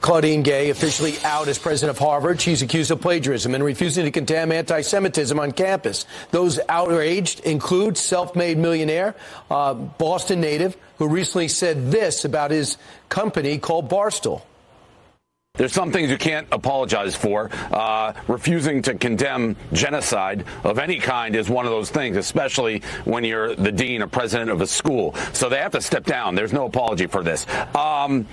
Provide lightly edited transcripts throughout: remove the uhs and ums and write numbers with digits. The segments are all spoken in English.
Claudine Gay, officially out as president of Harvard. She's accused of plagiarism and refusing to condemn anti-Semitism on campus. Those outraged include self-made millionaire, Boston native, who recently said this about his company called Barstool. There's some things you can't apologize for. Refusing to condemn genocide of any kind is one of those things, especially when you're the dean or president of a school. So they have to step down. There's no apology for this. The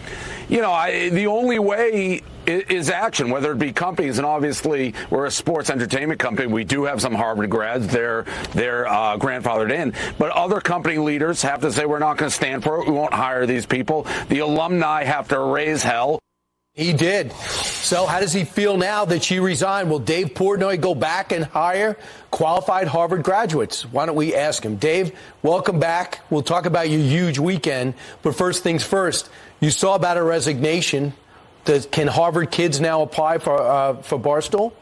only way is action, whether it be companies, and obviously we're a sports entertainment company. We do have some Harvard grads. They're grandfathered in. But other company leaders have to say, we're not going to stand for it. We won't hire these people. The alumni have to raise hell. He did. So how does he feel now that she resigned? Will Dave Portnoy go back and hire qualified Harvard graduates? Why don't we ask him? Dave, welcome back. We'll talk about your huge weekend. But first things first, you saw about a resignation. Can Harvard kids now apply for Barstool?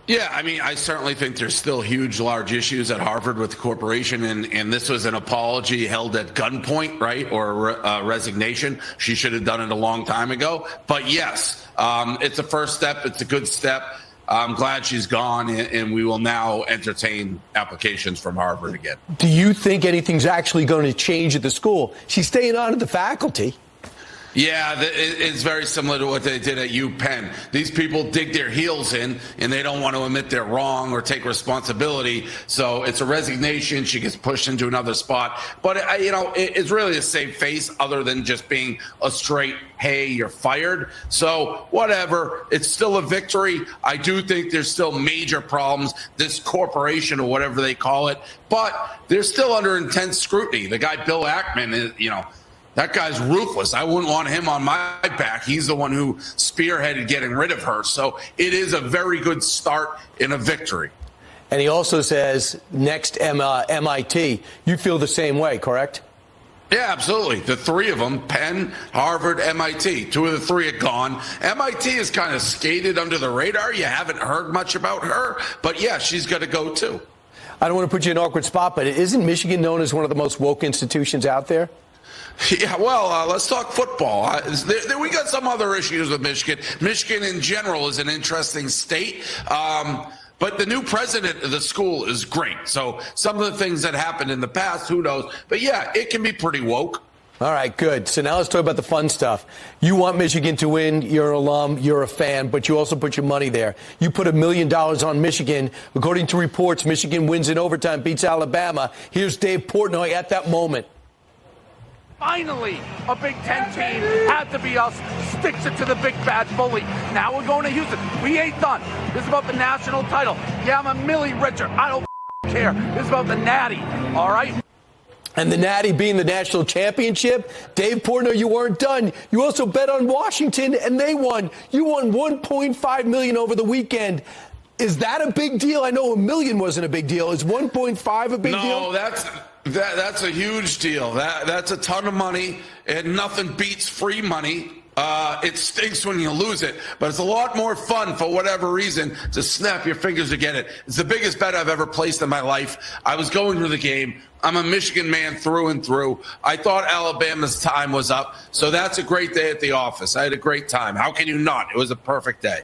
Yeah, I mean, I certainly think there's still huge, large issues at Harvard with the corporation, and this was an apology held at gunpoint, right, or resignation. She should have done it a long time ago. But yes, it's a first step. It's a good step. I'm glad she's gone, and we will now entertain applications from Harvard again. Do you think anything's actually going to change at the school? She's staying on at the faculty. Yeah, it's very similar to what they did at UPenn. These people dig their heels in, and they don't want to admit they're wrong or take responsibility. So it's a resignation. She gets pushed into another spot. But, it's really a safe face other than just being a straight, hey, you're fired. So whatever. It's still a victory. I do think there's still major problems, this corporation or whatever they call it. But they're still under intense scrutiny. The guy, Bill Ackman, is, that guy's ruthless. I wouldn't want him on my back. He's the one who spearheaded getting rid of her. So it is a very good start in a victory. And he also says next MIT. You feel the same way, correct? Yeah, absolutely. The three of them, Penn, Harvard, MIT. Two of the three are gone. MIT is kind of skated under the radar. You haven't heard much about her. But, yeah, she's going to go, too. I don't want to put you in an awkward spot, but isn't Michigan known as one of the most woke institutions out there? Yeah, well, let's talk football. We got some other issues with Michigan. Michigan in general is an interesting state. But the new president of the school is great. So some of the things that happened in the past, who knows? But, yeah, it can be pretty woke. All right, good. So now let's talk about the fun stuff. You want Michigan to win. You're an alum. You're a fan. But you also put your money there. You put $1 million on Michigan. According to reports, Michigan wins in overtime, beats Alabama. Here's Dave Portnoy at that moment. Finally, a Big Ten team had to be us, sticks it to the big bad bully. Now we're going to Houston. We ain't done. This is about the national title. Yeah, I'm a milli richer. I don't care. This is about the natty, all right? And the natty being the national championship. Dave Portnoy, you weren't done. You also bet on Washington, and they won. You won $1.5 million over the weekend. Is that a big deal? I know $1 million wasn't a big deal. Is 1.5 a big deal? No, that's a huge deal. That's a ton of money, and nothing beats free money. It stinks when you lose it, but it's a lot more fun for whatever reason to snap your fingers to get it. It's the biggest bet I've ever placed in my life. I was going to the game. I'm a Michigan man through and through. I thought Alabama's time was up, so that's a great day at the office. I had a great time. How can you not? It was a perfect day.